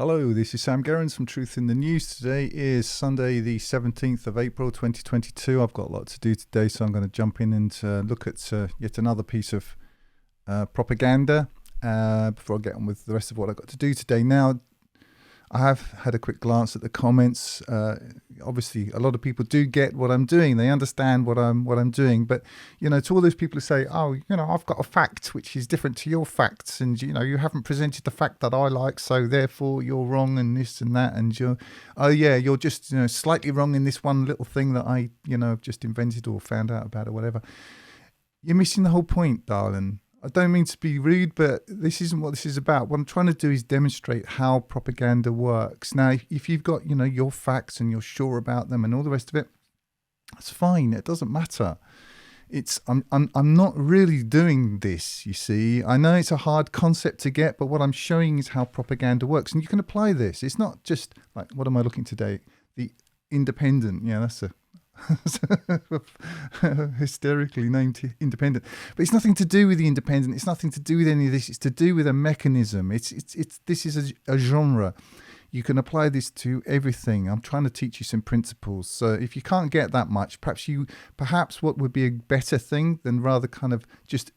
Hello, this is Sam Gerrans from Truth in the News. Today is Sunday, the 17th of April, 2022. I've got a lot to do today, so I'm going to jump in and look at yet another piece of propaganda before I get on with the rest of what I've got to do today. Now, I have had a quick glance at the comments. Obviously, a lot of people do get what I'm doing. They understand what I'm doing. But, you know, to all those people who say, oh, you know, I've got a fact which is different to your facts. And, you know, you haven't presented the fact that I like. So therefore, you're wrong and this and that. And you're just, you know, slightly wrong in this one little thing that I, you know, just invented or found out about or whatever. You're missing the whole point, darling. I don't mean to be rude, but this isn't what this is about. What I'm trying to do is demonstrate how propaganda works. Now, if you've got, you know, your facts and you're sure about them and all the rest of it, that's fine. It doesn't matter. I'm not really doing this, you see. I know it's a hard concept to get, but what I'm showing is how propaganda works. And you can apply this. It's not just like, what am I looking today? The Independent. Yeah, that's a hysterically named Independent, but it's nothing to do with the Independent. It's nothing to do with any of this. It's to do with a mechanism. This is a genre. You can apply this to everything. I'm trying to teach you some principles. So if you can't get that much, perhaps what would be a better thing than rather kind of just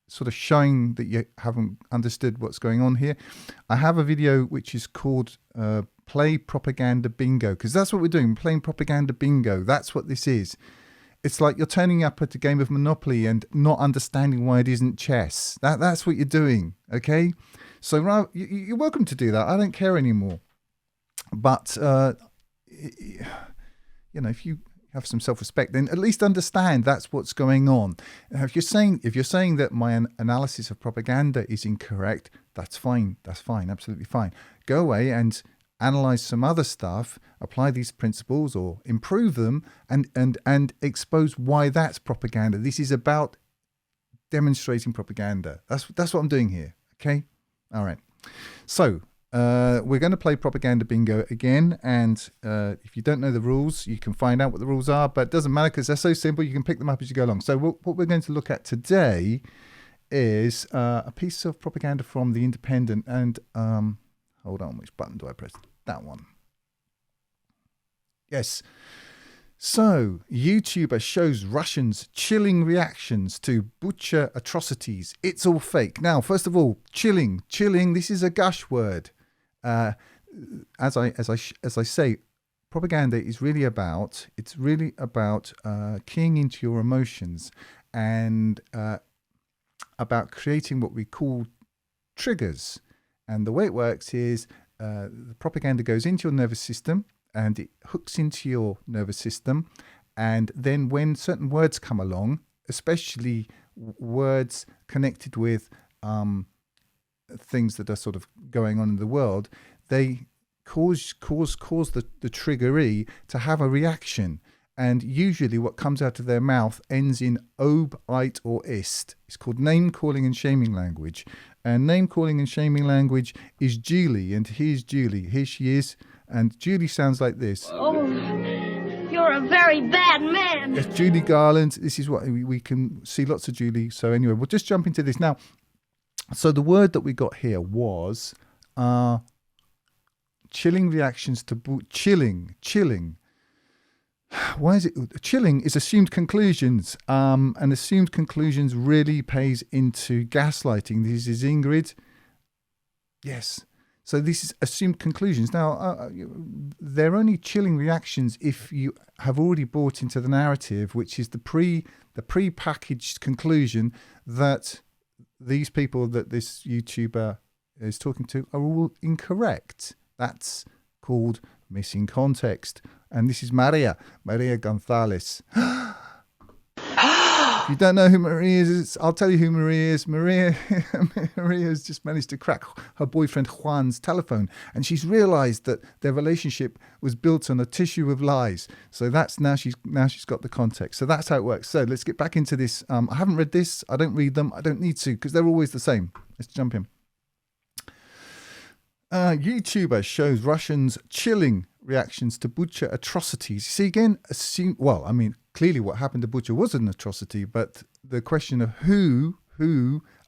sort of showing that you haven't understood what's going on here. I have a video which is called Play Propaganda Bingo, because that's what we're doing, playing propaganda bingo. That's what this is. It's like you're turning up at a game of Monopoly and not understanding why it isn't chess. That's what you're doing, okay? So you're welcome to do that. I don't care anymore. But, you know, if you have some self-respect, then at least understand that's what's going on. If you're saying that my analysis of propaganda is incorrect, that's fine. That's fine. Absolutely fine. Go away and analyze some other stuff, apply these principles or improve them, and expose why that's propaganda. This is about demonstrating propaganda. That's what I'm doing here. Okay. All right. So we're going to play propaganda bingo again, and if you don't know the rules, you can find out what the rules are, but it doesn't matter because they're so simple. You can pick them up as you go along. So what we're going to look at today is a piece of propaganda from the Independent, and hold on, which button do I press? That one. Yes. So, YouTuber shows Russians chilling reactions to BUCHA atrocities. It's all fake. Now, first of all, chilling. This is a gush word. As I say, propaganda is really about. It's really about keying into your emotions and about creating what we call triggers. And the way it works is the propaganda goes into your nervous system and it hooks into your nervous system. And then when certain words come along, especially words connected with things that are sort of going on in the world, they cause the triggeree to have a reaction. And usually what comes out of their mouth ends in ob, ite, or ist. It's called name-calling and shaming language. And name-calling and shaming language is Julie. And here's Julie. Here she is. And Julie sounds like this. Oh, you're a very bad man. Yes, Julie Garland. This is what we can see lots of Julie. So anyway, we'll just jump into this. Now, so the word that we got here was chilling reactions to chilling. Why is it chilling? Is assumed conclusions, and assumed conclusions really pays into gaslighting. This is Ingrid. Yes, so this is assumed conclusions. Now, they're only chilling reactions if you have already bought into the narrative, which is the pre-packaged conclusion that these people that this YouTuber is talking to are all incorrect. That's called missing context. And this is Maria Gonzalez. If you don't know who Maria is, I'll tell you who Maria is. Maria has just managed to crack her boyfriend Juan's telephone, and she's realized that their relationship was built on a tissue of lies. So that's now she's got the context. So that's how it works. So let's get back into this. I haven't read this. I don't read them. I don't need to because they're always the same. Let's jump in. YouTuber shows Russians chilling reactions to BUCHA atrocities. You see, again, clearly what happened to BUCHA was an atrocity, but the question of who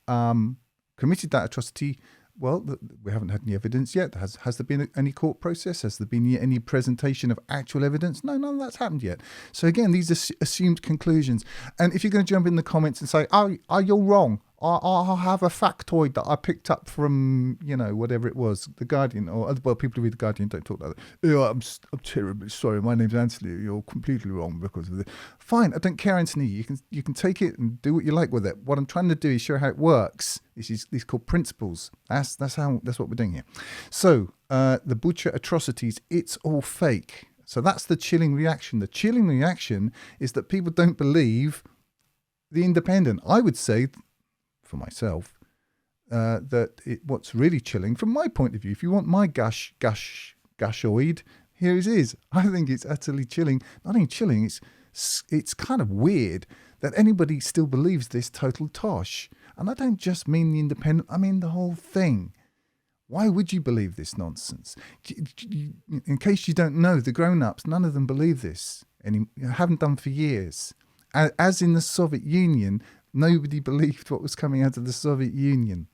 committed that atrocity, well, we haven't had any evidence yet. Has there been any court process? Has there been any presentation of actual evidence? No, none of that's happened yet. So again, these are assumed conclusions. And if you're going to jump in the comments and say, oh, you're wrong, I have a factoid that I picked up from, whatever it was, The Guardian, or well, people who read The Guardian don't talk like that. Yeah, I'm terribly sorry. My name's Anthony. You're completely wrong because of this. Fine, I don't care, Anthony. You can take it and do what you like with it. What I'm trying to do is show how it works. These called principles. That's what we're doing here. So the BUCHA atrocities, it's all fake. So that's the chilling reaction. The chilling reaction is that people don't believe the Independent. I would say, for myself, what's really chilling from my point of view, if you want my gushoid, here it is. I think it's utterly chilling. Not only chilling, it's kind of weird that anybody still believes this total tosh. And I don't just mean the Independent, I mean the whole thing. Why would you believe this nonsense? In case you don't know, the grown-ups, none of them believe this. Haven't done for years. As in the Soviet Union, nobody believed what was coming out of the Soviet Union.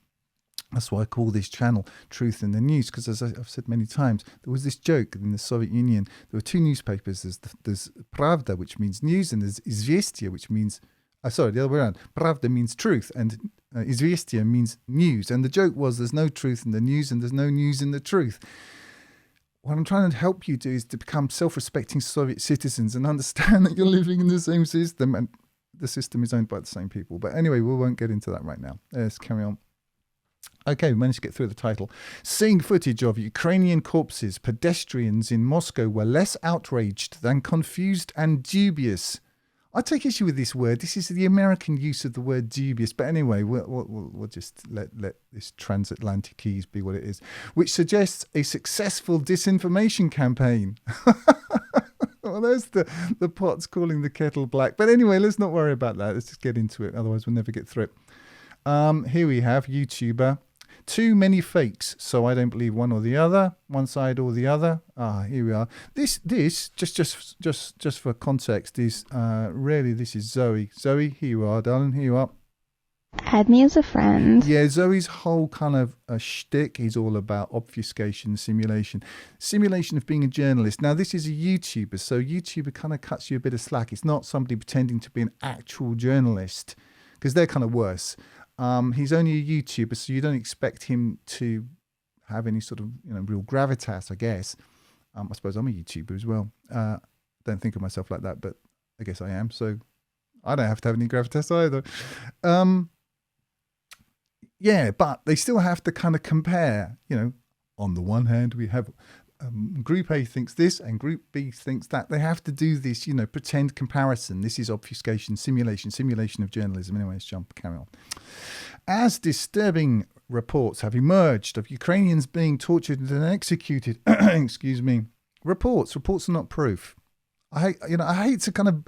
That's why I call this channel Truth in the News, because as I've said many times, there was this joke in the Soviet Union. There were two newspapers. There's Pravda, which means news, and there's Izvestia, which means... the other way around. Pravda means truth, and Izvestia means news. And the joke was there's no truth in the news, and there's no news in the truth. What I'm trying to help you do is to become self-respecting Soviet citizens and understand that you're living in the same system, and the system is owned by the same people. But anyway, we won't get into that right now. Let's carry on. Okay, we managed to get through the title. Seeing footage of Ukrainian corpses, pedestrians in Moscow were less outraged than confused and dubious. I take issue with this word. This is the American use of the word dubious. But anyway, we'll just let this transatlantic keys be what it is, which suggests a successful disinformation campaign. Well, there's the pot's calling the kettle black. But anyway, let's not worry about that. Let's just get into it. Otherwise, we'll never get through it. Here we have YouTuber. Too many fakes, so I don't believe one or the other, one side or the other. Here we are. This just for context is really, this is Zoe. Zoe, here you are, darling. Here you are. Add me as a friend. Yeah, Zoe's whole kind of shtick is all about obfuscation, simulation of being a journalist. Now, this is a YouTuber, so YouTuber kind of cuts you a bit of slack. It's not somebody pretending to be an actual journalist, because they're kind of worse. He's only a YouTuber, so you don't expect him to have any sort of real gravitas, I guess. I suppose I'm a YouTuber as well. Don't think of myself like that, but I guess I am. So I don't have to have any gravitas either. Yeah, but they still have to kind of compare. On the one hand, we have Group A thinks this and Group B thinks that. They have to do this, pretend comparison. This is obfuscation, simulation of journalism. Anyway, let's carry on. As disturbing reports have emerged of Ukrainians being tortured and executed, excuse me, reports are not proof. I hate to kind of,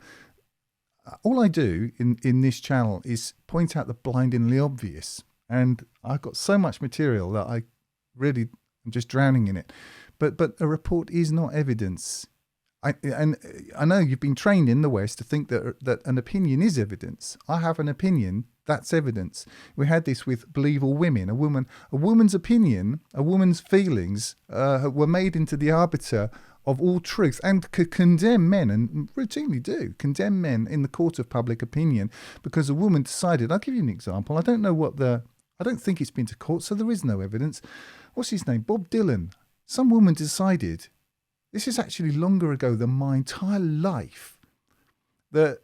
all I do in this channel is point out the blindingly obvious. And I've got so much material that I really am just drowning in it. But a report is not evidence. I know you've been trained in the West to think that an opinion is evidence. I have an opinion, that's evidence. We had this with Believe All Women. A woman's opinion, a woman's feelings were made into the arbiter of all truth and could condemn men, and routinely do, condemn men in the court of public opinion because a woman decided. I'll give you an example. I don't think it's been to court, so there is no evidence. What's his name? Bob Dylan. Some woman decided, this is actually longer ago than my entire life, that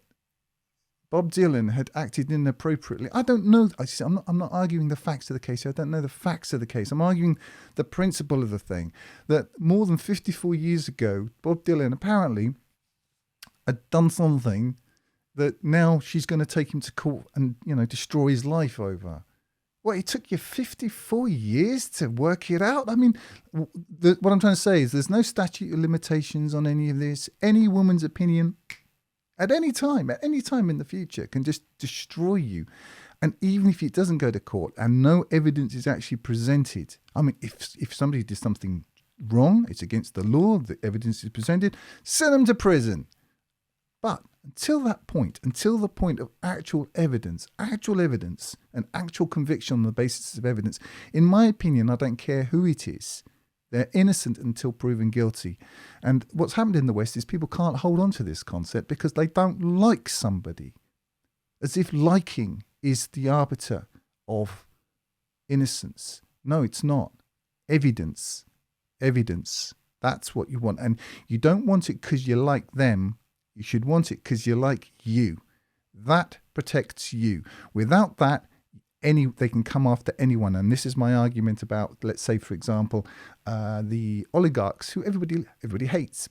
Bob Dylan had acted inappropriately. I don't know. I'm not arguing the facts of the case. I don't know the facts of the case. I'm arguing the principle of the thing, that more than 54 years ago, Bob Dylan apparently had done something that now she's going to take him to court and, destroy his life over. Well, it took you 54 years to work it out? I mean, what I'm trying to say is there's no statute of limitations on any of this. Any woman's opinion at any time in the future can just destroy you. And even if it doesn't go to court and no evidence is actually presented, I mean, if somebody did something wrong, it's against the law, the evidence is presented, send them to prison. But until the point of actual evidence and actual conviction on the basis of evidence, in my opinion, I don't care who it is, they're innocent until proven guilty. And what's happened in the West is people can't hold on to this concept because they don't like somebody, as if liking is the arbiter of innocence. No, it's not. Evidence. That's what you want. And you don't want it because you like them. You should want it because you like you. That protects you. Without that, they can come after anyone. And this is my argument about, let's say, for example, the oligarchs who everybody hates.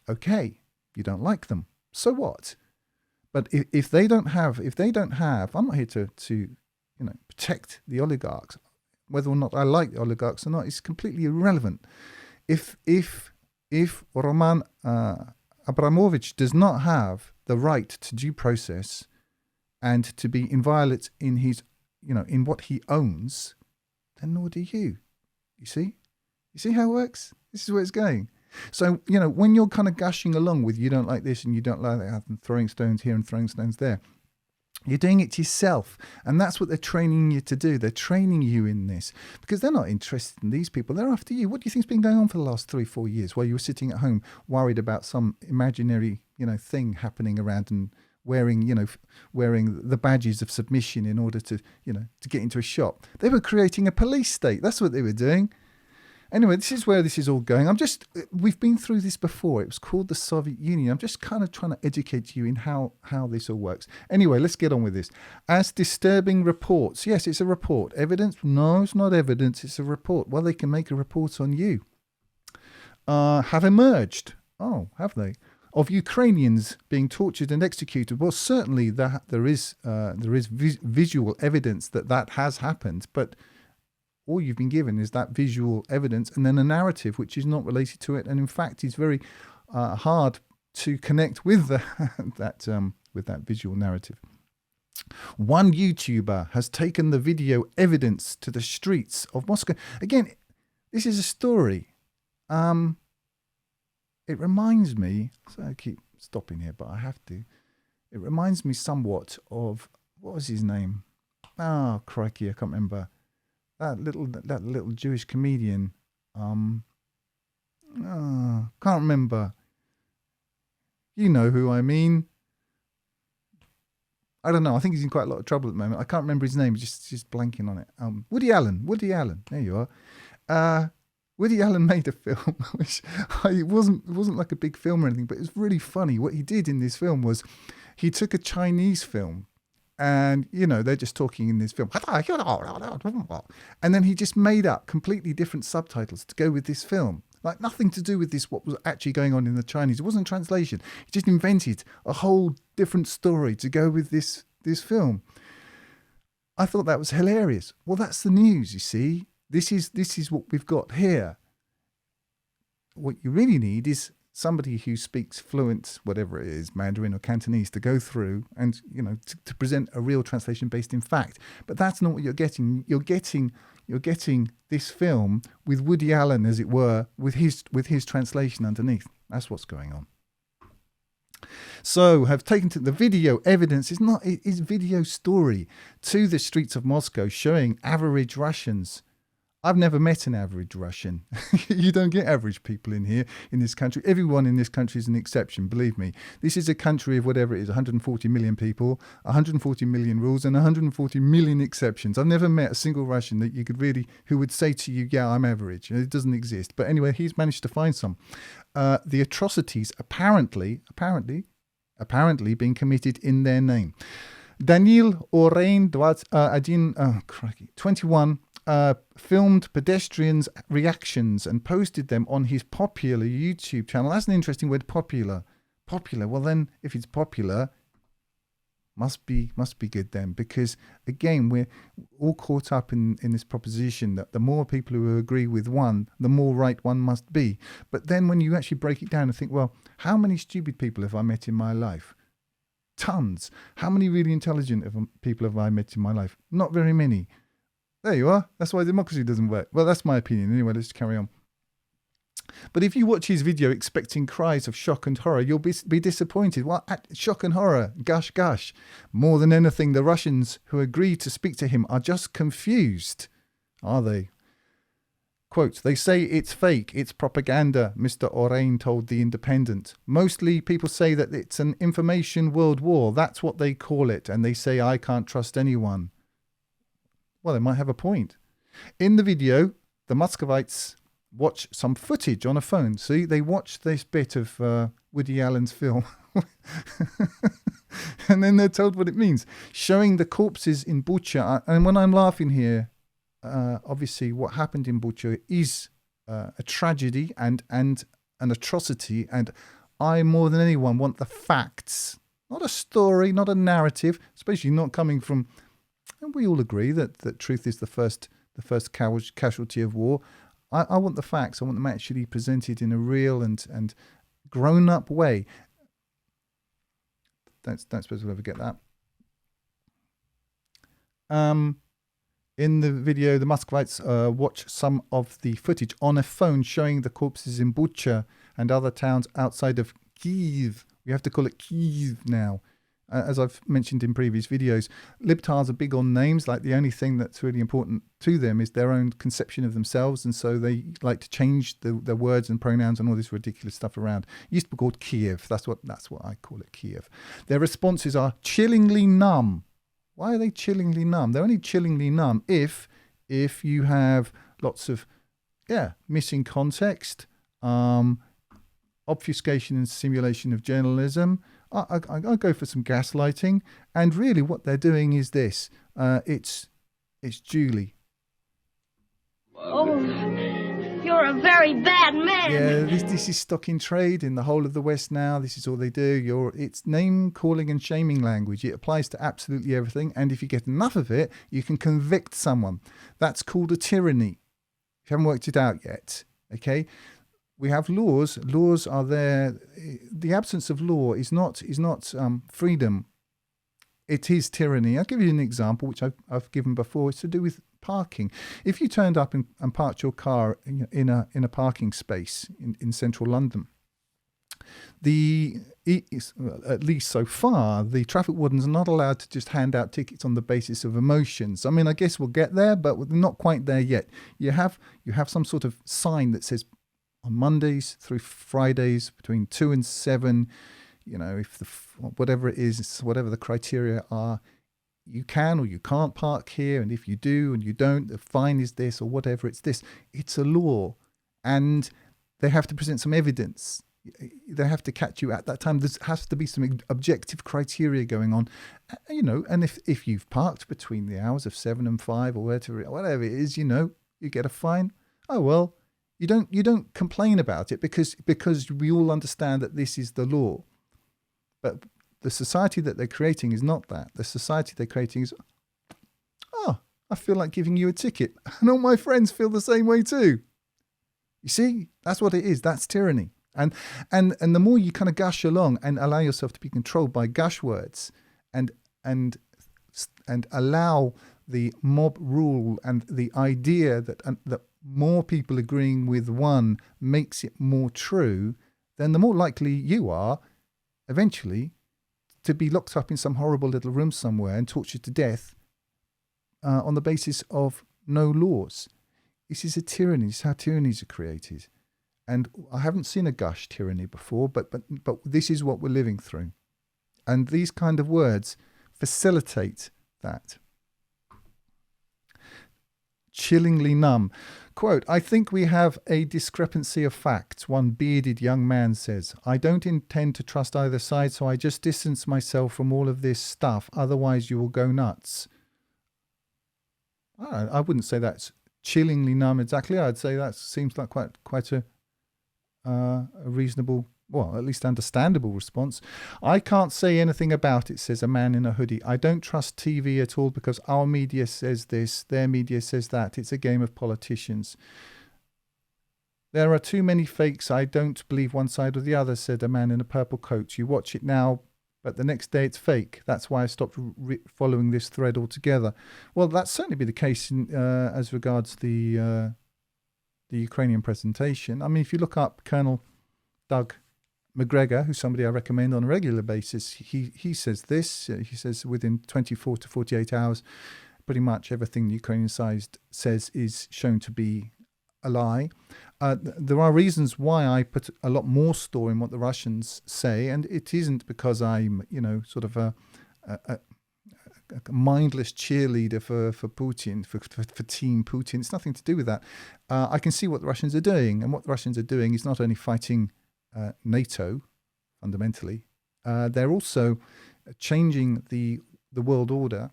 Okay, you don't like them. So what? But if they don't have, I'm not here to protect the oligarchs. Whether or not I like the oligarchs or not is completely irrelevant. If Roman Abramovich does not have the right to due process and to be inviolate in his, in what he owns, then nor do you. You see how it works? This is where it's going. So, when you're kind of gushing along with you don't like this and you don't like that and throwing stones here and throwing stones there, you're doing it to yourself. And that's what they're training you to do. They're training you in this because they're not interested in these people. They're after you. What do you think's been going on for the last 3-4 years while you were sitting at home worried about some imaginary, thing happening around and wearing the badges of submission in order to get into a shop? They were creating a police state. That's what they were doing. Anyway, this is where this is all going. We've been through this before. It was called the Soviet Union. I'm just kind of trying to educate you in how this all works. Anyway, let's get on with this. As disturbing reports. Yes, it's a report. Evidence? No, it's not evidence. It's a report. Well, they can make a report on you. Have emerged. Oh, have they? Of Ukrainians being tortured and executed. Well, certainly there is visual evidence that has happened, but all you've been given is that visual evidence and then a narrative which is not related to it, and in fact is very hard to connect with that visual narrative. One YouTuber has taken the video evidence to the streets of Moscow. Again, this is a story. It reminds me, so I keep stopping here, but I have to. It reminds me somewhat of, what was his name? Oh, crikey, I can't remember. That little Jewish comedian, can't remember. You know who I mean. I don't know. I think he's in quite a lot of trouble at the moment. I can't remember his name. Just blanking on it. Woody Allen. There you are. Woody Allen made a film, which it wasn't like a big film or anything, but it was really funny. What he did in this film was he took a Chinese film. And, they're just talking in this film. And then he just made up completely different subtitles to go with this film. Like nothing to do with what was actually going on in the Chinese. It wasn't translation. He just invented a whole different story to go with this film. I thought that was hilarious. Well, that's the news, you see. This is what we've got here. What you really need is somebody who speaks fluent, whatever it is, Mandarin or Cantonese, to go through and, to present a real translation based in fact. But that's not what you're getting. You're getting this film with Woody Allen, as it were, with his translation underneath. That's what's going on. So have taken to the video evidence is video story to the streets of Moscow, showing average Russians. I've never met an average Russian. You don't get average people in here, in this country. Everyone in this country is an exception, believe me. This is a country of whatever it is, 140 million people, 140 million rules, and 140 million exceptions. I've never met a single Russian that you could who would say to you, yeah, I'm average. It doesn't exist. But anyway, he's managed to find some. The atrocities apparently being committed in their name. Daniil Orein, 21, filmed pedestrians' reactions and posted them on his popular YouTube channel. That's an interesting word, popular. Popular. Well, then, if it's popular, must be good then, because again, we're all caught up in this proposition that the more people who agree with one, the more right one must be. But then when you actually break it down and think, well, how many stupid people have I met in my life? Tons. How many really intelligent people have I met in my life? Not very many. There you are. That's why democracy doesn't work. Well, that's my opinion. Anyway, let's carry on. But if you watch his video expecting cries of shock and horror, you'll be disappointed. Well, shock and horror, gush, gush. More than anything, the Russians who agreed to speak to him are just confused. Are they? Quote, they say it's fake, it's propaganda, Mr. Orain told The Independent. Mostly people say that it's an information world war. That's what they call it. And they say I can't trust anyone. Well, they might have a point. In the video, the Muscovites watch some footage on a phone. See, they watch this bit of Woody Allen's film. And then they're told what it means. Showing the corpses in BUCHA. And when I'm laughing here, obviously what happened in BUCHA is a tragedy and an atrocity. And I, more than anyone, want the facts. Not a story, not a narrative, especially not coming from... And we all agree that truth is the first casualty of war. I want the facts. I want them actually presented in a real and grown-up way. Don't suppose we'll ever get that. In the video, the Muscovites watch some of the footage on a phone showing the corpses in Bucha and other towns outside of Kyiv. We have to call it Kyiv now. As I've mentioned in previous videos, libtards are big on names. Like the only thing that's really important to them is their own conception of themselves, and so they like to change their words and pronouns and all this ridiculous stuff around. It used to be called Kiev. That's what I call it, Kiev. Their responses are chillingly numb. Why are they chillingly numb? They're only chillingly numb if you have lots of missing context, obfuscation and simulation of journalism. I'll go for some gaslighting, and really what they're doing is this. It's Julie. Oh, you're a very bad man. Yeah, this is stock in trade in the whole of the West now. This is all they do. It's name calling and shaming language. It applies to absolutely everything, and if you get enough of it, you can convict someone. That's called a tyranny. If you haven't worked it out yet, okay? We have laws. Laws are there. The absence of law is not freedom. It is tyranny. I'll give you an example, which I've given before. It's to do with parking. If you turned up and parked your car in a parking space in central London, at least so far, the traffic wardens are not allowed to just hand out tickets on the basis of emotions. I mean, I guess we'll get there, but we're not quite there yet. You have some sort of sign that says, on Mondays through Fridays between 2 and 7, if whatever it is, whatever the criteria are, you can or you can't park here. And if you do and you don't, the fine is this or whatever, it's this. It's a law. And they have to present some evidence. They have to catch you at that time. There has to be some objective criteria going on, and if you've parked between the hours of 7 and 5 or whatever it is, you get a fine. Oh, well. You don't complain about it because we all understand that this is the law. But the society that they're creating is not that. The society they're creating is, I feel like giving you a ticket. And all my friends feel the same way too. You see, that's what it is. That's tyranny. And the more you kind of gush along and allow yourself to be controlled by gush words and allow the mob rule and the idea that more people agreeing with one makes it more true, then the more likely you are eventually to be locked up in some horrible little room somewhere and tortured to death on the basis of no laws. This is a tyranny. This is how tyrannies are created. And I haven't seen a gush tyranny before, but this is what we're living through. And these kind of words facilitate that. Chillingly numb. Quote, I think we have a discrepancy of facts, one bearded young man says. I don't intend to trust either side, so I just distance myself from all of this stuff. Otherwise, you will go nuts. I wouldn't say that's chillingly numb exactly. I'd say that seems like quite a reasonable, well, at least understandable response. I can't say anything about it, says a man in a hoodie. I don't trust TV at all because our media says this, their media says that. It's a game of politicians. There are too many fakes. I don't believe one side or the other, said a man in a purple coat. You watch it now, but the next day it's fake. That's why I stopped following this thread altogether. Well, that's certainly be the case as regards the the Ukrainian presentation. I mean, if you look up Colonel Doug McGregor, who's somebody I recommend on a regular basis, he says this. He says within 24 to 48 hours, pretty much everything the Ukrainian side says is shown to be a lie. There are reasons why I put a lot more store in what the Russians say, and it isn't because I'm, sort of a mindless cheerleader for Putin, for Team Putin. It's nothing to do with that. I can see what the Russians are doing, and what the Russians are doing is not only fighting NATO, fundamentally, they're also changing the world order.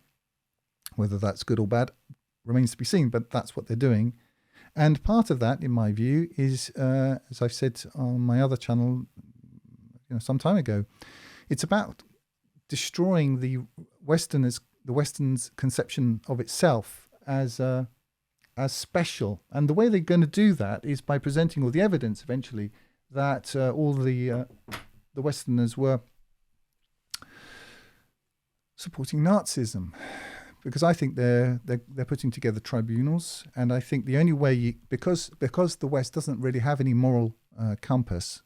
Whether that's good or bad remains to be seen, but that's what they're doing. And part of that, in my view, is, as I've said on my other channel, some time ago, it's about destroying the Western's conception of itself as special. And the way they're going to do that is by presenting all the evidence eventually that all the Westerners were supporting Nazism. Because I think they're putting together tribunals, and I think the only way because the West doesn't really have any moral compass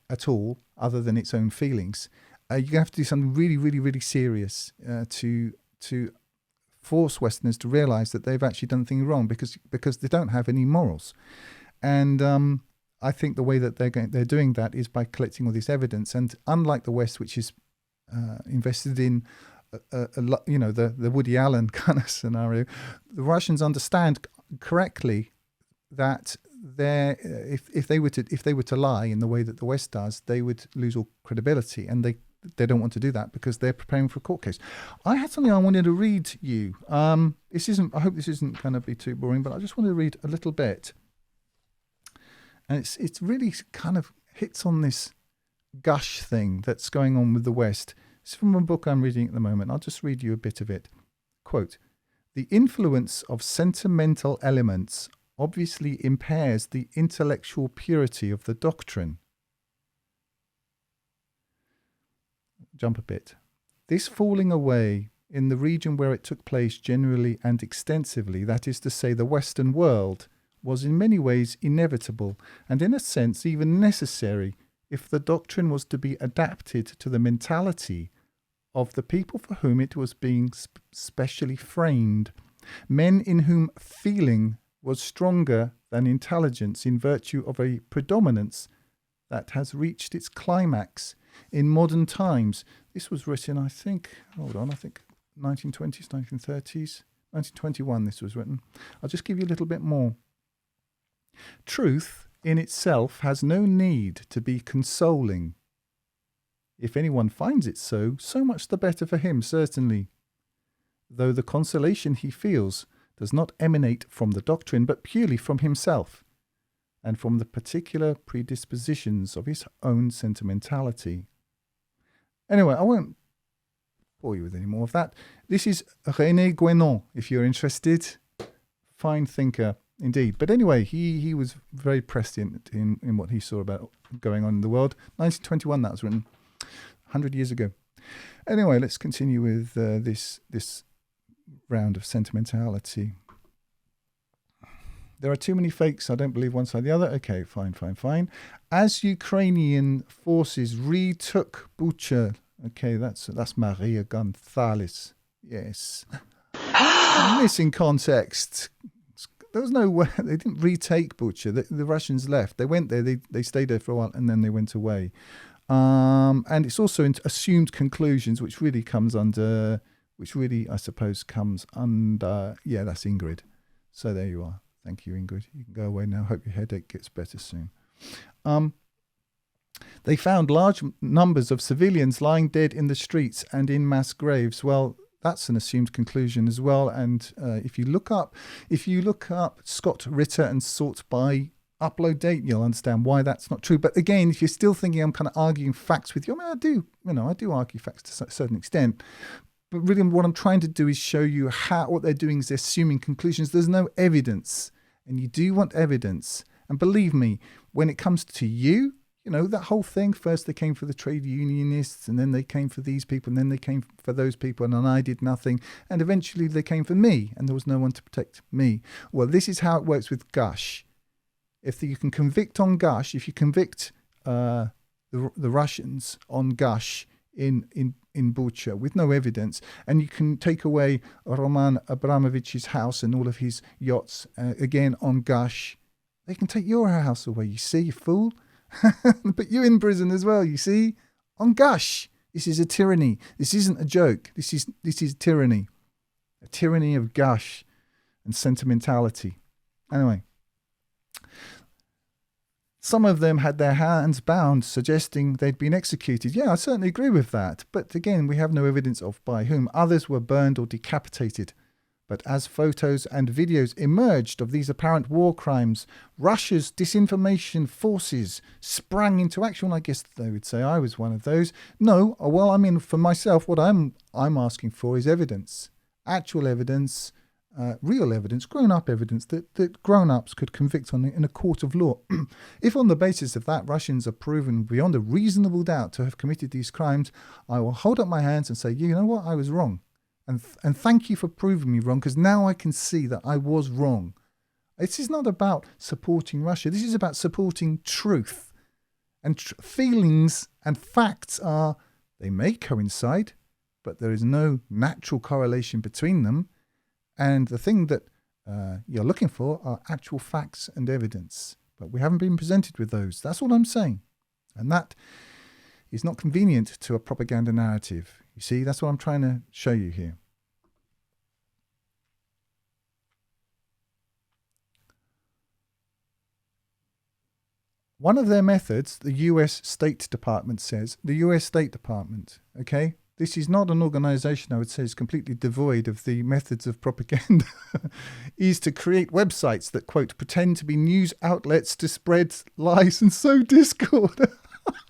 at all, other than its own feelings, you have to do something really, really, really serious to force Westerners to realise that they've actually done things wrong, because they don't have any morals. And I think the way that they're doing that is by collecting all this evidence. And unlike the West, which is invested in the Woody Allen kind of scenario, the Russians understand correctly that if they were to lie in the way that the West does, they would lose all credibility, and they don't want to do that because they're preparing for a court case. I had something I wanted to read you. I hope this isn't going to be too boring, but I just wanted to read a little bit, and it's really kind of hits on this gush thing that's going on with the West. It's from a book I'm reading at the moment. I'll just read you a bit of it. Quote, "The influence of sentimental elements obviously impairs the intellectual purity of the doctrine." Jump a bit. "This falling away in the region where it took place generally and extensively, that is to say the Western world, was in many ways inevitable and in a sense even necessary if the doctrine was to be adapted to the mentality of the people for whom it was being specially framed, men in whom feeling was stronger than intelligence in virtue of a predominance that has reached its climax in modern times." This was written, I think 1920s, 1930s, 1921 this was written. I'll just give you a little bit more. "Truth in itself has no need to be consoling. If anyone finds it so much the better for him, certainly, though the consolation he feels does not emanate from the doctrine, but purely from himself, and from the particular predispositions of his own sentimentality." Anyway, I won't bore you with any more of that. This is René Guénon, if you're interested. Fine thinker indeed. But anyway, he was very prescient in what he saw about going on in the world. 1921 that was written. 100 years ago. Anyway, let's continue with this round of sentimentality. "There are too many fakes. I don't believe one side or the other." Okay, fine. "As Ukrainian forces retook Bucha." Okay, that's Maria Gonzalez. Yes. Missing context. There was no way. They didn't retake Bucha. The Russians left. They went there. They stayed there for a while, and then they went away. And it's also assumed conclusions, which really, I suppose, comes under, that's Ingrid. So there you are. Thank you, Ingrid. You can go away now. Hope your headache gets better soon. "They found large numbers of civilians lying dead in the streets and in mass graves." Well, that's an assumed conclusion as well. And if you look up Scott Ritter and sort by upload date, you'll understand why that's not true. But again, if you're still thinking I'm kind of arguing facts with you, I mean, I do argue facts to a certain extent. But really what I'm trying to do is show you what they're doing is they're assuming conclusions. There's no evidence, and you do want evidence. And believe me, when it comes to you, that whole thing, first they came for the trade unionists, and then they came for these people, and then they came for those people, and then I did nothing. And eventually they came for me, and there was no one to protect me. Well, this is how it works with gush. if you can convict on gush, if you convict the Russians on gush in BUCHA with no evidence, and you can take away Roman Abramovich's house and all of his yachts again on gush, they can take your house away. You see, you fool. Put you in prison as well, you see, on gush. This is a tyranny. This isn't a joke. This is tyranny. A tyranny of gush and sentimentality. Anyway, some of them had their hands bound, suggesting they'd been executed. Yeah, I certainly agree with that. But again, we have no evidence of by whom. Others were burned or decapitated. But as photos and videos emerged of these apparent war crimes, Russia's disinformation forces sprang into action. I guess they would say I was one of those. No, well, I mean, for myself, what I'm asking for is evidence. Actual evidence, real evidence, grown-up evidence that grown-ups could convict on in a court of law. If on the basis of that Russians are proven beyond a reasonable doubt to have committed these crimes, I will hold up my hands and say, you know what, I was wrong. And thank you for proving me wrong, because now I can see that I was wrong. This is not about supporting Russia. This is about supporting truth. And feelings and facts they may coincide, but there is no natural correlation between them. And the thing that you're looking for are actual facts and evidence. But we haven't been presented with those. That's all I'm saying. And that is not convenient to a propaganda narrative. You see, that's what I'm trying to show you here. One of their methods, the US State Department says, the US State Department, okay? This is not an organization I would say is completely devoid of the methods of propaganda, is to create websites that, quote, pretend to be news outlets to spread lies and sow discord.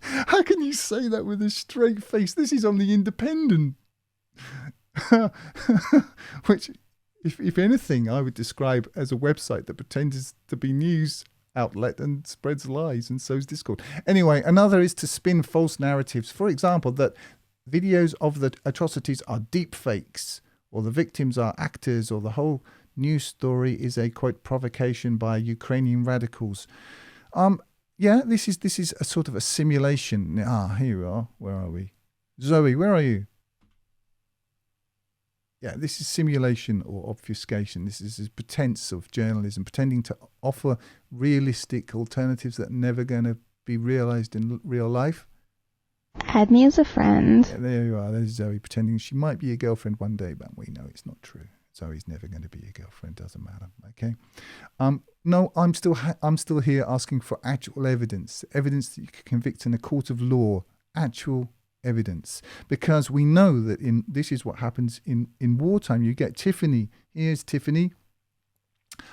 How can you say that with a straight face? This is on the Independent. Which, if anything, I would describe as a website that pretends to be news outlet and spreads lies and sows discord. Anyway, another is to spin false narratives. For example, that videos of the atrocities are deep fakes, or the victims are actors, or the whole news story is a, quote, provocation by Ukrainian radicals. Yeah, this is a sort of a simulation. Here we are. Where are we? Zoe, where are you? Yeah, this is simulation or obfuscation. This is pretense of journalism, pretending to offer realistic alternatives that are never going to be realized in real life. Add me as a friend. Yeah, there you are. There's Zoe pretending she might be your girlfriend one day, but we know it's not true. Zoe's never going to be your girlfriend. Doesn't matter. Okay. No, I'm still here asking for actual evidence that you can convict in a court of law. Actual evidence, because we know that this is what happens in wartime. You get Tiffany. Here's Tiffany.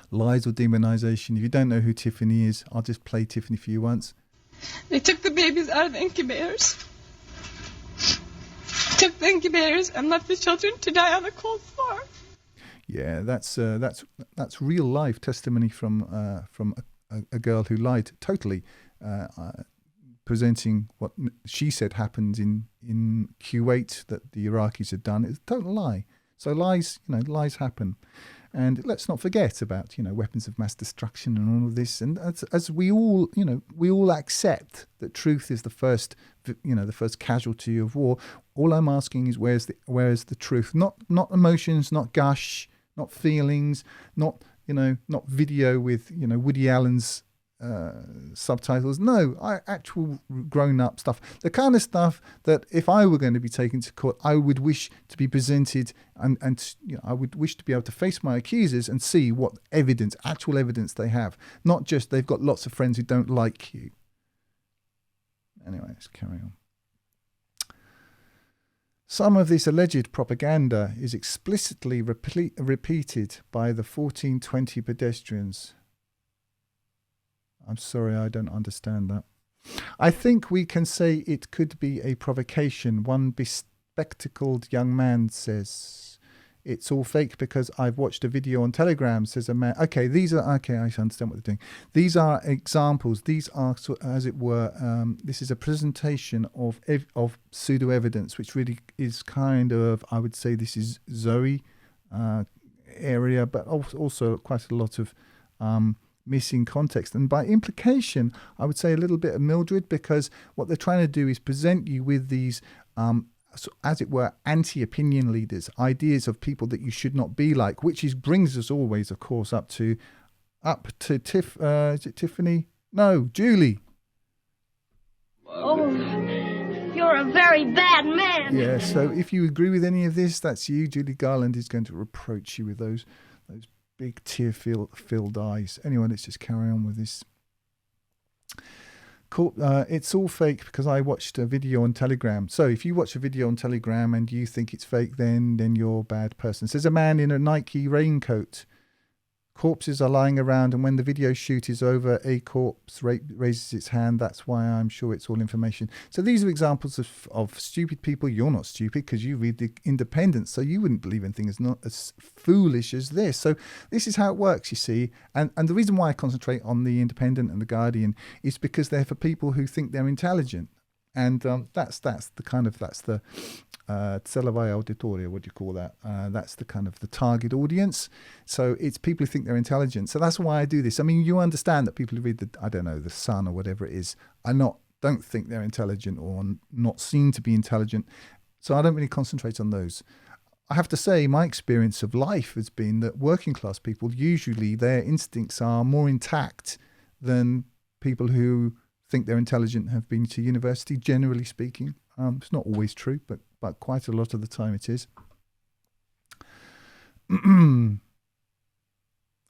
Lies or demonization. If you don't know who Tiffany is, I'll just play Tiffany for you once. They took the babies out of the incubators. Took the incubators and left the children to die on the cold floor. Yeah, that's real life testimony from a girl who lied totally, presenting what she said happened in Kuwait that the Iraqis had done. It's a total lie. So lies happen. And let's not forget about, weapons of mass destruction and all of this. And as we all accept that truth is the first casualty of war. All I'm asking is where's the truth? Not emotions, not gush, not feelings, not video with Woody Allen's subtitles. No, actual grown-up stuff. The kind of stuff that if I were going to be taken to court, I would wish to be presented, and I would wish to be able to face my accusers and see what actual evidence they have. Not just they've got lots of friends who don't like you. Anyway, let's carry on. Some of this alleged propaganda is explicitly repeated by the 1420 pedestrians. I'm sorry, I don't understand that. I think we can say it could be a provocation. One bespectacled young man says, it's all fake because I've watched a video on Telegram, says a man. Okay, I understand what they're doing. These are examples. These are, as it were, this is a presentation of pseudo-evidence, which really is kind of, I would say this is Zoe area, but also quite a lot of missing context. And by implication, I would say a little bit of Mildred, because what they're trying to do is present you with these, as it were, anti-opinion leaders, ideas of people that you should not be like, which brings us always, of course, up to is it Tiffany? No, Julie. Oh, you're a very bad man. Yeah, so if you agree with any of this, that's you. Julie Garland is going to reproach you with those big tear-filled eyes. Anyway, let's just carry on with this. It's all fake because I watched a video on Telegram. So if you watch a video on Telegram and you think it's fake, then you're a bad person. Says a man in a Nike raincoat. Corpses are lying around, and when the video shoot is over, a corpse raises its hand. That's why I'm sure it's all information. So these are examples of stupid people. You're not stupid because you read The Independent, so you wouldn't believe anything as foolish as this. So this is how it works, you see. And the reason why I concentrate on The Independent and The Guardian is because they're for people who think they're intelligent. And that's the celovai auditoria, what do you call that? That's the kind of the target audience. So it's people who think they're intelligent. So that's why I do this. I mean, you understand that people who read the Sun or whatever it is don't think they're intelligent or not seen to be intelligent. So I don't really concentrate on those. I have to say, my experience of life has been that working class people, usually their instincts are more intact than people who think they're intelligent, have been to university, generally speaking. It's not always true, but quite a lot of the time it is.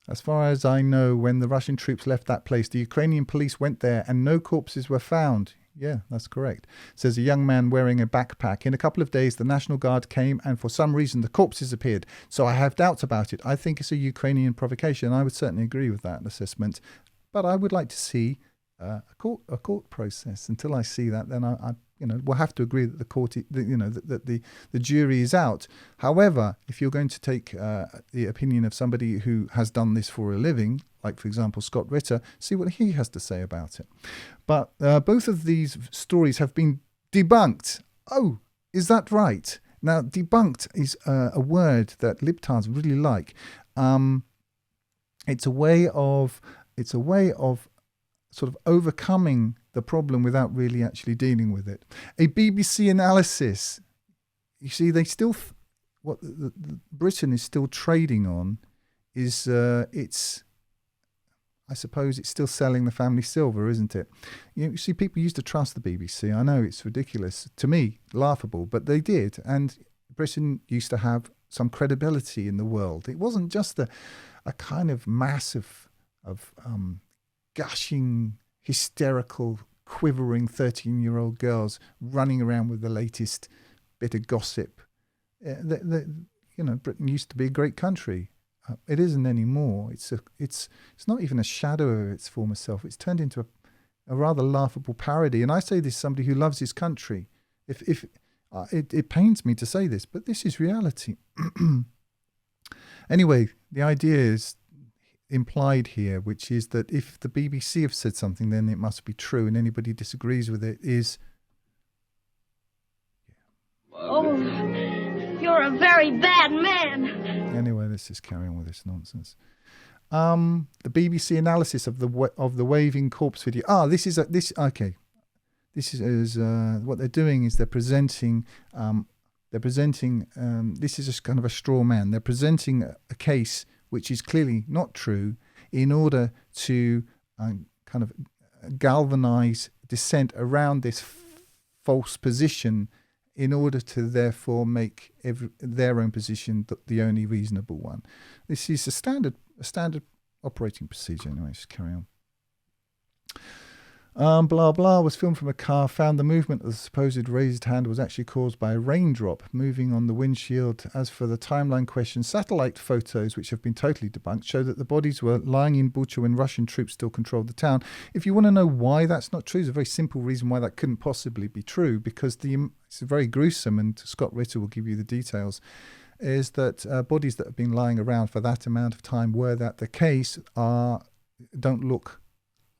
As far as I know, when the Russian troops left that place, the Ukrainian police went there and no corpses were found. Yeah, that's correct. Says a young man wearing a backpack. In a couple of days, the National Guard came and for some reason the corpses appeared. So I have doubts about it. I think it's a Ukrainian provocation. I would certainly agree with that assessment. But I would like to see a court process. Until I see that, then I we'll have to agree that the jury is out. However, if you're going to take the opinion of somebody who has done this for a living, like for example Scott Ritter, see what he has to say about it. But both of these stories have been debunked. Oh, is that right? Now, debunked is a word that libtards really like. It's a way of sort of overcoming the problem without really actually dealing with it. A BBC analysis. You see, they still what Britain is still trading on is I suppose it's still selling the family silver, isn't it? You see, people used to trust the BBC. I know it's ridiculous, to me, laughable, but they did. And Britain used to have some credibility in the world. It wasn't just a kind of mass of gushing, hysterical, quivering 13-year-old girls running around with the latest bit of gossip. Britain used to be a great country. It isn't anymore. It's not even a shadow of its former self. It's turned into a rather laughable parody. And I say this as somebody who loves his country. It pains me to say this, but this is reality. Anyway, the idea is implied here, which is that if the BBC have said something, then it must be true, and anybody who disagrees with it is... Oh, you're a very bad man. Anyway, let's just carry on with this nonsense. The BBC analysis of the waving corpse video. This is what they're doing is they're presenting. This is just kind of a straw man. They're presenting a case which is clearly not true, in order to kind of galvanize dissent around this false position, in order to therefore make their own position the only reasonable one. This is a standard operating procedure. Anyway, just carry on. Blah blah was filmed from a car, found the movement of the supposed raised hand was actually caused by a raindrop moving on the windshield. As for the timeline question, satellite photos, which have been totally debunked, show that the bodies were lying in Bucha when Russian troops still controlled the town. If you want to know why that's not true, there's a very simple reason why that couldn't possibly be true, because it's very gruesome, and Scott Ritter will give you the details, is that bodies that have been lying around for that amount of time, were that the case, don't look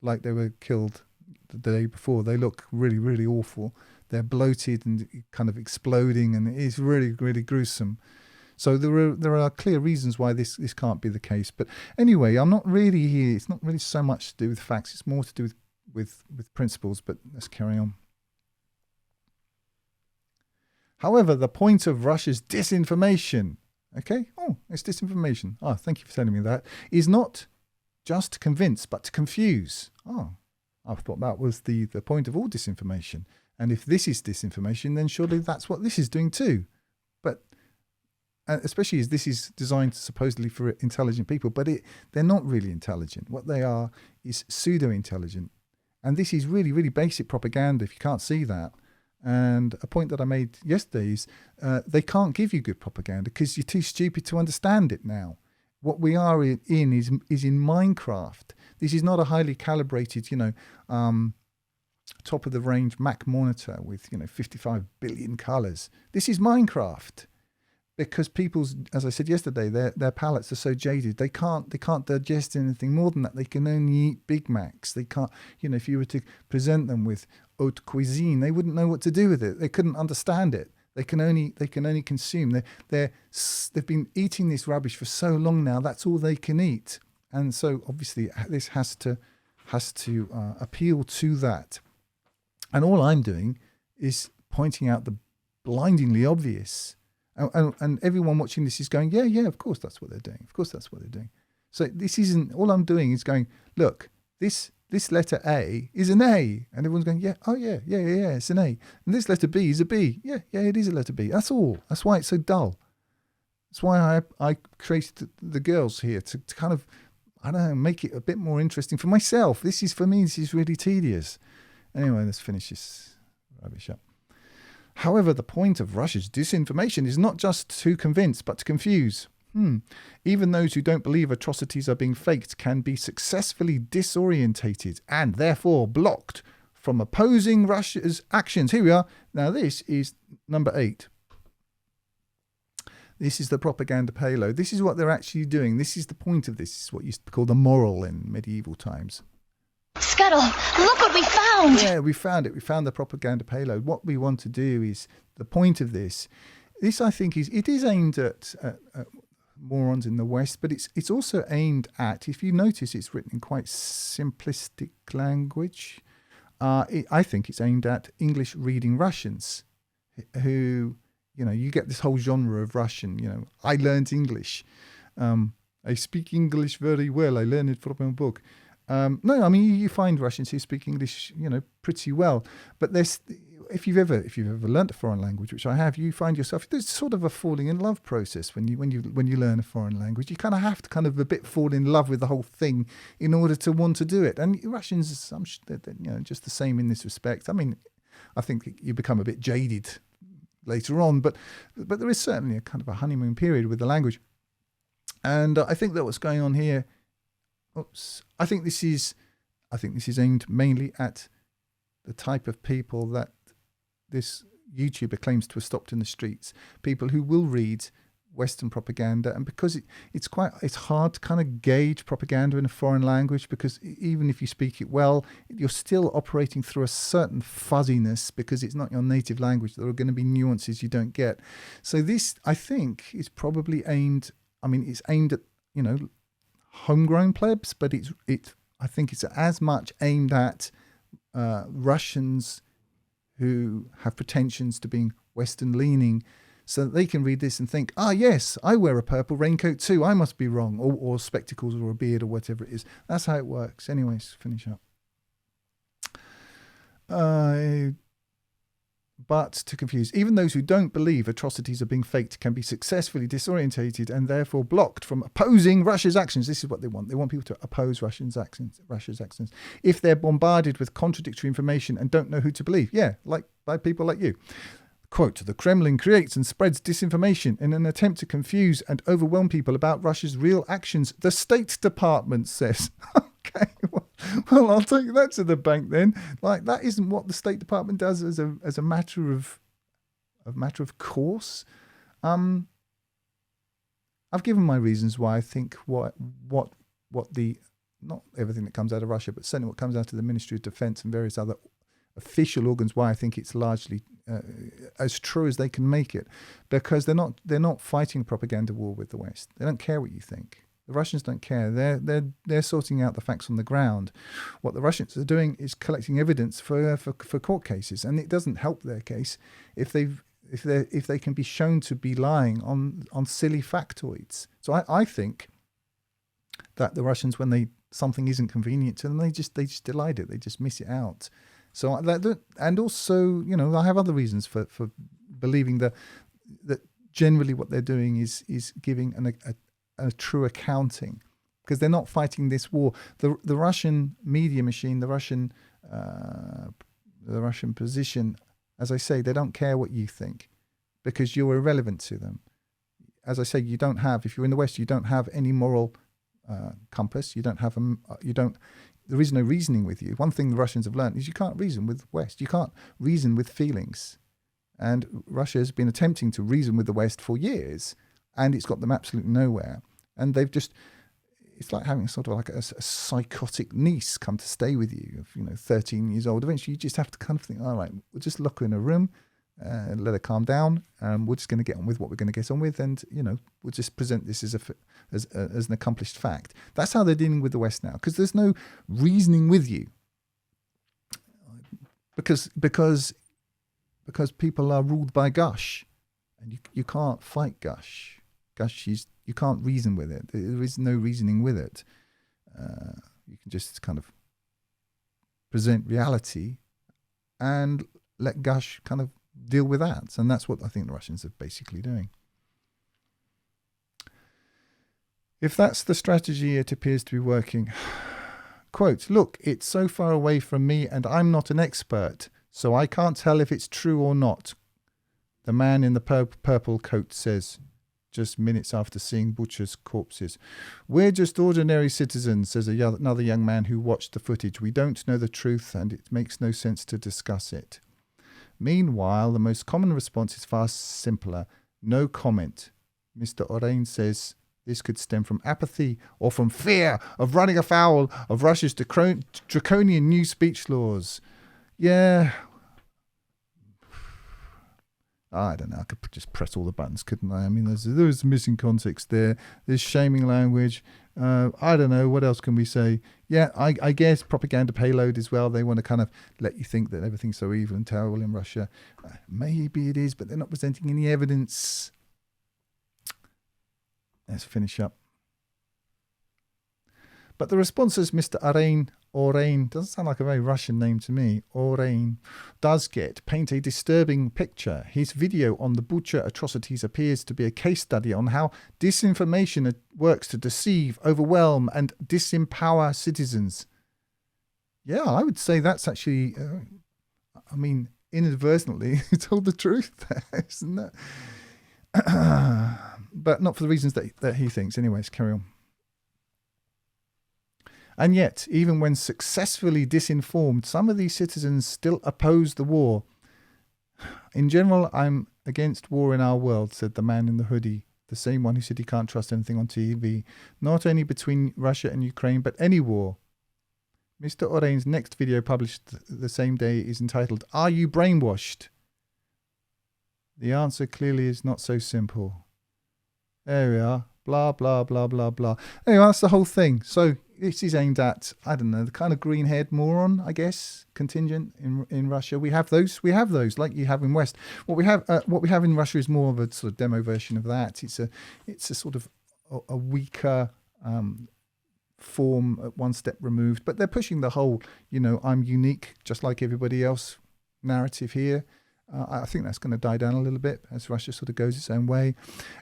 like they were killed the day before. They look really, really awful. They're bloated and kind of exploding, and it is really, really gruesome. So there are clear reasons why this can't be the case. But anyway, I'm not really here. It's not really so much to do with facts. It's more to do with principles. But let's carry on. However, the point of Russia's disinformation, okay? Oh, it's disinformation. Oh, thank you for telling me that. Is not just to convince, but to confuse. Oh, I thought that was the point of all disinformation. And if this is disinformation, then surely that's what this is doing too. But especially as this is designed supposedly for intelligent people, but they're not really intelligent. What they are is pseudo-intelligent. And this is really, really basic propaganda if you can't see that. And a point that I made yesterday is they can't give you good propaganda because you're too stupid to understand it now. What we are in is in Minecraft. This is not a highly calibrated, top of the range Mac monitor with 55 billion colors. This is Minecraft. Because people's, as I said yesterday, their palates are so jaded, they can't digest anything more than that. They can only eat Big Macs. They can't, if you were to present them with haute cuisine, they wouldn't know what to do with it. They couldn't understand it. They can only consume. They've been eating this rubbish for so long now. That's all they can eat, and so obviously this has to appeal to that. And all I'm doing is pointing out the blindingly obvious. And everyone watching this is going, yeah, of course that's what they're doing. Of course that's what they're doing. So this isn't, all I'm doing is going, look, this letter A is an A. And everyone's going, yeah, it's an A. And this letter B is a B. Yeah, it is a letter B. That's all. That's why it's so dull. That's why I created the girls here to kind of, I don't know, make it a bit more interesting for myself. For me, this is really tedious. Anyway, let's finish this rubbish up. However, the point of Russia's disinformation is not just to convince, but to confuse. Even those who don't believe atrocities are being faked can be successfully disorientated and therefore blocked from opposing Russia's actions. Here we are. Now, this is number 8. This is the propaganda payload. This is what they're actually doing. This is the point of this. This is what used to be called a moral in medieval times. Scuttle, look what we found! Yeah, we found it. We found the propaganda payload. What we want to do is, the point of this I think it is aimed at morons in the West, but it's also aimed at, if you notice, it's written in quite simplistic language. I think it's aimed at English reading Russians who, you get this whole genre of Russian, I learned English. I speak English very well. I learned it from a book. No, I mean, you find Russians who speak English, pretty well. But if you've ever learnt a foreign language, which I have, you find yourself, there's sort of a falling in love process when you learn a foreign language. You kind of have to a bit fall in love with the whole thing in order to want to do it. And Russians, they're just the same in this respect. I mean, I think you become a bit jaded later on, but there is certainly a kind of a honeymoon period with the language. And I think that what's going on here. I think this is aimed mainly at the type of people that this YouTuber claims to have stopped in the streets. People who will read Western propaganda, and because it's hard to kind of gauge propaganda in a foreign language, because even if you speak it well, you're still operating through a certain fuzziness because it's not your native language. There are going to be nuances you don't get. So this, I think, is probably aimed. I mean, it's aimed at homegrown plebs, but I think it's as much aimed at Russians who have pretensions to being Western leaning, so that they can read this and think, yes, I wear a purple raincoat too, I must be wrong, or spectacles or a beard or whatever it is. That's how it works. Anyways, finish up. But to confuse, even those who don't believe atrocities are being faked can be successfully disorientated and therefore blocked from opposing Russia's actions. This is what they want. They want people to oppose Russia's actions. If they're bombarded with contradictory information and don't know who to believe. Yeah, like by people like you. Quote, the Kremlin creates and spreads disinformation in an attempt to confuse and overwhelm people about Russia's real actions, the State Department says. Okay, well, I'll take that to the bank then. Like, that isn't what the State Department does as a matter of course. I've given my reasons why I think what the, not everything that comes out of Russia, but certainly what comes out of the Ministry of Defense and various other official organs, why I think it's largely as true as they can make it, because they're not fighting a propaganda war with the West. They don't care what you think. The Russians don't care. They're sorting out the facts on the ground. What the Russians are doing is collecting evidence for court cases, and it doesn't help their case if they can be shown to be lying on silly factoids. So I think that the Russians, when something isn't convenient to them, they just delide it. They just miss it out. So and also, I have other reasons for believing that generally what they're doing is giving a true accounting, because they're not fighting this war. The Russian media machine, the Russian position, as I say, they don't care what you think, because you're irrelevant to them. As I say, if you're in the West, you don't have any moral compass. There is no reasoning with you. One thing the Russians have learned is you can't reason with the West. You can't reason with feelings. And Russia has been attempting to reason with the West for years, and it's got them absolutely nowhere. And it's like having sort of like a psychotic niece come to stay with you, 13 years old. Eventually you just have to kind of think, all right, we'll just lock her in a room, and let her calm down. We're just going to get on with what we're going to get on with, and we'll just present this as an accomplished fact. That's how they're dealing with the West now, because there's no reasoning with you, because people are ruled by gush, and you can't fight gush. Gush you can't reason with it. There is no reasoning with it. You can just kind of present reality and let gush kind of deal with that. And that's what I think the Russians are basically doing. If that's the strategy, it appears to be working. Quote, look, it's so far away from me and I'm not an expert, so I can't tell if it's true or not. The man in the purple coat says, just minutes after seeing Butcha's corpses. We're just ordinary citizens, says another young man who watched the footage. We don't know the truth and it makes no sense to discuss it. Meanwhile, the most common response is far simpler. No comment. Mr. Orain says this could stem from apathy or from fear of running afoul of Russia's draconian new speech laws. Yeah. I don't know. I could just press all the buttons, couldn't I? I mean, there's missing context there. There's shaming language. I don't know. What else can we say? Yeah, I guess propaganda payload as well. They want to kind of let you think that everything's so evil and terrible in Russia. Maybe it is, but they're not presenting any evidence. Let's finish up. But the responses Mr. Orain, doesn't sound like a very Russian name to me, Orain, does paint a disturbing picture. His video on the BUCHA atrocities appears to be a case study on how disinformation works to deceive, overwhelm and disempower citizens. Yeah, I would say that's actually, inadvertently told the truth there, isn't it? But not for the reasons that he thinks. Anyways, carry on. And yet, even when successfully disinformed, some of these citizens still oppose the war. In general, I'm against war in our world, said the man in the hoodie, the same one who said he can't trust anything on TV, not only between Russia and Ukraine, but any war. Mr. Orain's next video, published the same day, is entitled, Are You Brainwashed? The answer clearly is not so simple. There we are. Blah, blah, blah, blah, blah. Anyway, that's the whole thing. So this is aimed at, I don't know, the kind of green-haired moron, I guess, contingent in Russia. We have those like you have in West. What we have in Russia is more of a sort of demo version of that. It's a sort of a weaker form, one step removed. But they're pushing the whole, I'm unique, just like everybody else narrative here. I think that's going to die down a little bit as Russia sort of goes its own way.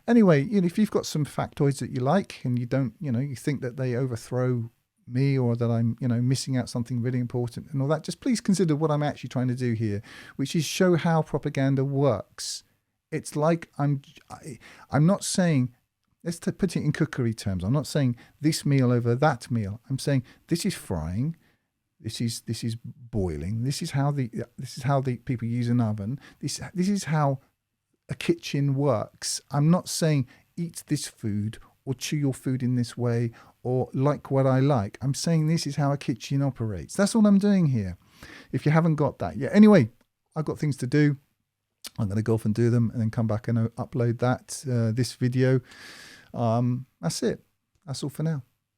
Anyway, if you've got some factoids that you like and you don't, you think that they overthrow me or that I'm, missing out something really important and all that, just please consider what I'm actually trying to do here, which is show how propaganda works. It's like I'm not saying, let's put it in cookery terms. I'm not saying this meal over that meal. I'm saying this is frying. This is boiling. This is how the people use an oven. This is how a kitchen works. I'm not saying eat this food or chew your food in this way or like what I like. I'm saying this is how a kitchen operates. That's all I'm doing here. If you haven't got that yet. Anyway, I've got things to do. I'm going to go off and do them and then come back and upload that, this video. That's it. That's all for now.